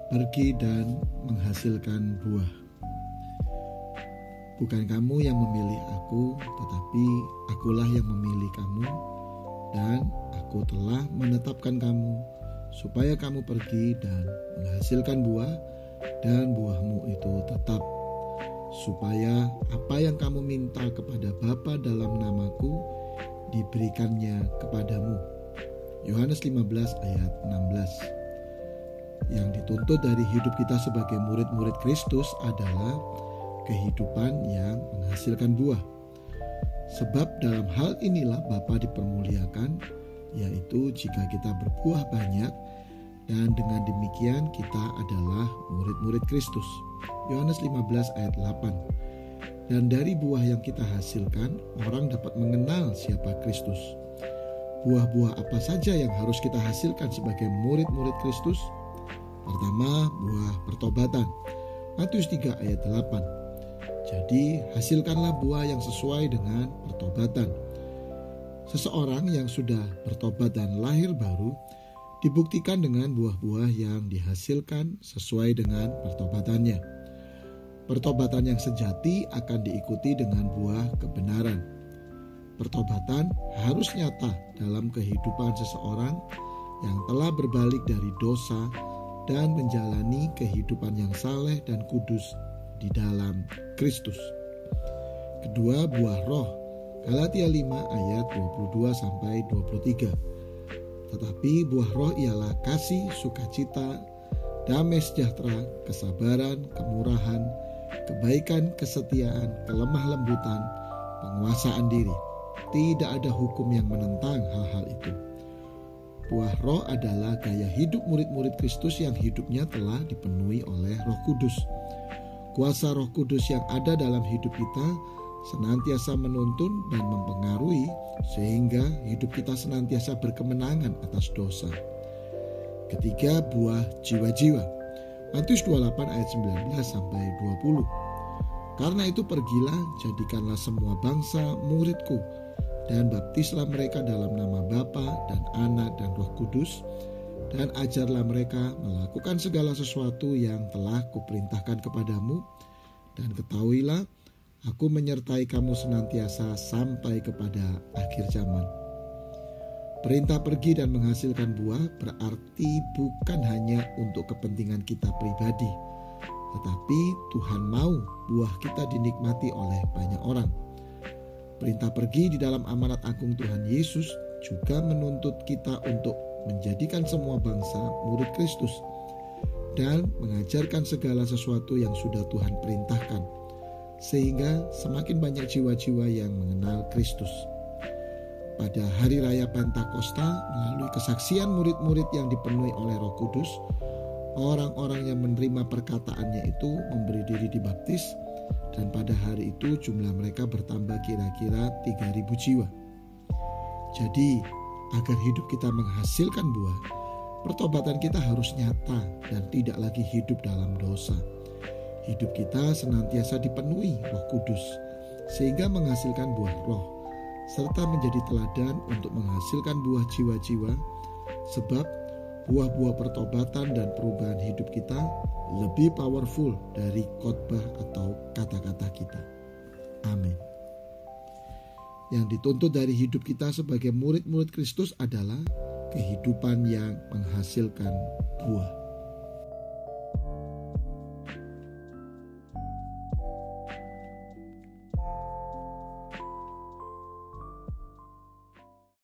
pergi dan menghasilkan buah. Bukan kamu yang memilih aku, tetapi akulah yang memilih kamu, dan aku telah menetapkan kamu, supaya kamu pergi dan menghasilkan buah, dan buahmu itu tetap, supaya apa yang kamu minta kepada Bapa dalam namaku, diberikannya kepadamu. Yohanes 15 ayat 16. Yang dituntut dari hidup kita sebagai murid-murid Kristus adalah kehidupan yang menghasilkan buah. Sebab dalam hal inilah Bapa dipermuliakan, yaitu jika kita berbuah banyak, dan dengan demikian kita adalah murid-murid Kristus. Yohanes 15 ayat 8. Dan dari buah yang kita hasilkan, orang dapat mengenal siapa Kristus. Buah-buah apa saja yang harus kita hasilkan sebagai murid-murid Kristus? Pertama, buah pertobatan. Matius 3 ayat 8. Jadi, hasilkanlah buah yang sesuai dengan pertobatan. Seseorang yang sudah bertobat dan lahir baru dibuktikan dengan buah-buah yang dihasilkan sesuai dengan pertobatannya. Pertobatan yang sejati akan diikuti dengan buah kebenaran. Pertobatan harus nyata dalam kehidupan seseorang yang telah berbalik dari dosa dan menjalani kehidupan yang saleh dan kudus di dalam Kristus. Kedua, buah roh. Galatia 5 ayat 22-23. Tetapi buah roh ialah kasih, sukacita, damai sejahtera, kesabaran, kemurahan, kebaikan, kesetiaan, kelemah lembutan, penguasaan diri. Tidak ada hukum yang menentang hal-hal itu. Buah roh adalah gaya hidup murid-murid Kristus yang hidupnya telah dipenuhi oleh Roh Kudus. Kuasa Roh Kudus yang ada dalam hidup kita senantiasa menuntun dan mempengaruhi sehingga hidup kita senantiasa berkemenangan atas dosa. Ketiga, buah jiwa-jiwa. Matius 28 ayat 19-20. Karena itu pergilah, jadikanlah semua bangsa muridku, dan baptislah mereka dalam nama Bapa dan Anak dan Roh Kudus, dan ajarlah mereka melakukan segala sesuatu yang telah kuperintahkan kepadamu, dan ketahuilah, aku menyertai kamu senantiasa sampai kepada akhir zaman. Perintah pergi dan menghasilkan buah berarti bukan hanya untuk kepentingan kita pribadi, tetapi Tuhan mau buah kita dinikmati oleh banyak orang. Perintah pergi di dalam amanat agung Tuhan Yesus juga menuntut kita untuk menjadikan semua bangsa murid Kristus dan mengajarkan segala sesuatu yang sudah Tuhan perintahkan, sehingga semakin banyak jiwa-jiwa yang mengenal Kristus. Pada hari raya Pentakosta, melalui kesaksian murid-murid yang dipenuhi oleh Roh Kudus, orang-orang yang menerima perkataannya itu memberi diri dibaptis, dan pada hari itu jumlah mereka bertambah kira-kira 3.000 jiwa. Jadi, agar hidup kita menghasilkan buah, pertobatan kita harus nyata dan tidak lagi hidup dalam dosa. Hidup kita senantiasa dipenuhi Roh Kudus, sehingga menghasilkan buah roh, serta menjadi teladan untuk menghasilkan buah jiwa-jiwa, sebab buah-buah pertobatan dan perubahan hidup kita lebih powerful dari khotbah atau kata-kata kita. Amin. Yang dituntut dari hidup kita sebagai murid-murid Kristus adalah kehidupan yang menghasilkan buah.